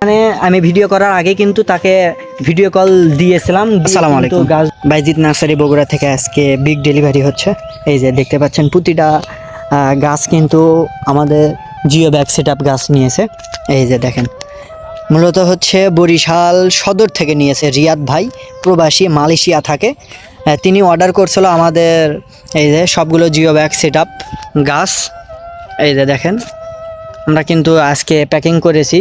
এখানে আমি ভিডিও করার আগে কিন্তু তাকে ভিডিও কল দিয়েছিলাম। আসসালামু আলাইকুম। বাইজিৎ নার্সারি বগুড়া থেকে আজকে বিগ ডেলিভারি হচ্ছে। এই যে দেখতে পাচ্ছেন প্রতিটা গাছ কিন্তু আমাদের জিও ব্যাগ সেট আপ গাছ নিয়েছে। এই যে দেখেন, মূলত হচ্ছে বরিশাল সদর থেকে নিয়েছে রিয়াদ ভাই, প্রবাসী, মালয়েশিয়া থাকে। তিনি অর্ডার করছিল আমাদের এই যে সবগুলো জিও ব্যাগ সেট আপ গাছ। এই যে দেখেন, আমরা কিন্তু আজকে প্যাকিং করেছি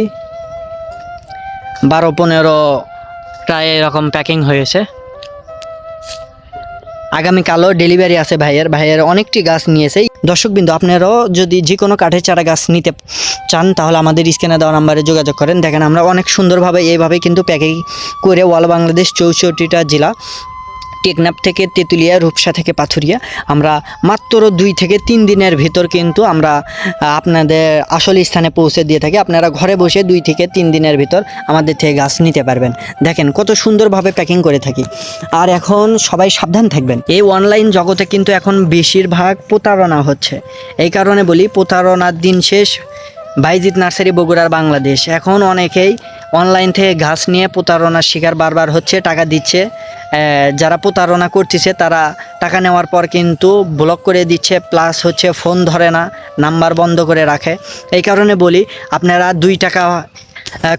12-15 এরকম প্যাকিং হয়েছে। আগামীকালও ডেলিভারি আছে ভাইয়ের অনেকটি গাছ নিয়েছে। দর্শকবৃন্দ, আপনারাও যদি যে কোনো কাঠের চারা গাছ নিতে চান তাহলে আমাদের স্ক্রিনে দেওয়া নাম্বারে যোগাযোগ করেন। দেখেন, আমরা অনেক সুন্দরভাবে এইভাবে কিন্তু প্যাকিং করে অল বাংলাদেশ 64টা জেলা, টেকনাফ থেকে তেঁতুলিয়া, রূপসা থেকে পাথুরিয়া, আমরা মাত্র 2 থেকে 3 দিনের ভিতর কিন্তু আমরা আপনাদের আসল স্থানে পৌঁছে দিয়ে থাকি। আপনারা ঘরে বসে 2 থেকে 3 দিনের ভিতর আমাদের থেকে গাছ নিতে পারবেন। দেখেন কত সুন্দরভাবে প্যাকিং করে থাকি। আর এখন সবাই সাবধান থাকবেন, এই অনলাইন জগতে কিন্তু এখন বেশিরভাগ প্রতারণা হচ্ছে। এই কারণে বলি, প্রতারণার দিন শেষ। বাইজিৎ নার্সারি বগুড়ার বাংলাদেশ। এখন অনেকেই অনলাইন থেকে গাছ নিয়ে প্রতারণার শিকার বারবার হচ্ছে, টাকা দিচ্ছে। যারা প্রতারণা করতেছে তারা টাকা নেওয়ার পর কিন্তু ব্লক করে দিচ্ছে, প্লাস হচ্ছে ফোন ধরে না, নাম্বার বন্ধ করে রাখে। এই কারণে বলি, আপনারা 2 টাকা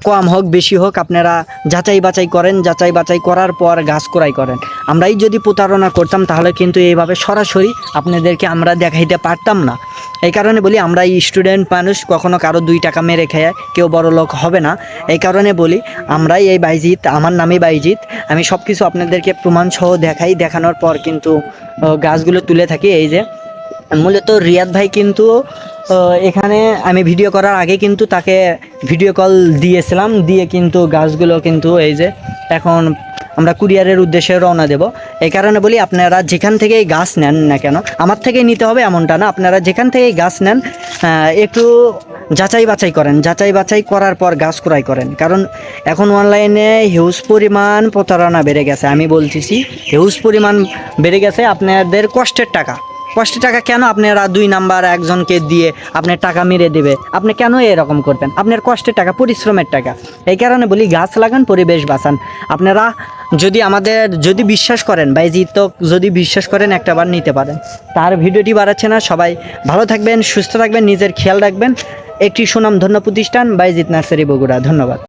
কম হোক বেশি হোক আপনারা যাচাই বাছাই করেন, যাচাই বাছাই করার পর গাছ ক্রয় করেন। আমরাই যদি প্রতারণা করতাম তাহলে কিন্তু এইভাবে সরাসরি আপনাদেরকে আমরা দেখাইতে পারতাম না। এই কারণে বলি, আমরা স্টুডেন্ট মানুষ, কখনো কারো 2 টাকা মেরে খেয়ে কেউ বড় লোক হবে না। এই কারণে বলি, আমরাই এই বাইজিৎ, আমার নামই বাইজিৎ, আমি সব কিছু আপনাদেরকে প্রমাণ সহ দেখাই। দেখানোর পর কিন্তু গাছগুলো তুলে থাকি। এই যে মূলত রিয়াদ ভাই কিন্তু এখানে আমি ভিডিও করার আগে কিন্তু তাকে ভিডিও কল দিয়েছিলাম, দিয়ে কিন্তু গাছগুলো কিন্তু এই যে এখন আমরা কুরিয়ারের উদ্দেশ্যে রওনা দেব। এই কারণে বলি, আপনারা যেখান থেকেই গাছ নেন না কেন, আমার থেকেই নিতে হবে এমনটা না। আপনারা যেখান থেকেই গাছ নেন একটু যাচাই বাছাই করেন, যাচাই বাছাই করার পর গাছ ক্রয় করেন। কারণ এখন অনলাইনে হিউজ পরিমাণ প্রতারণা বেড়ে গেছে। আমি বলতেছি হিউজ পরিমাণ বেড়ে গেছে। আপনাদের কষ্টের টাকা কেন আপনারা 2 নাম্বার একজনকে দিয়ে আপনার টাকা মেরে দেবে? আপনি কেন এরকম করবেন? আপনার কষ্টের টাকা, পরিশ্রমের টাকা। এই কারণে বলি, গাছ লাগান, পরিবেশ বাঁচান। আপনারা যদি বিশ্বাস করেন, বাইজিৎ যদি বিশ্বাস করেন, একটাবার নিতে পারেন। তার ভিডিওটি বাড়াচ্ছে না। সবাই ভালো থাকবেন, সুস্থ থাকবেন, নিজের খেয়াল রাখবেন। একটি সুনামধন্য প্রতিষ্ঠান বাইজিৎ নার্সারি বগুড়া। ধন্যবাদ।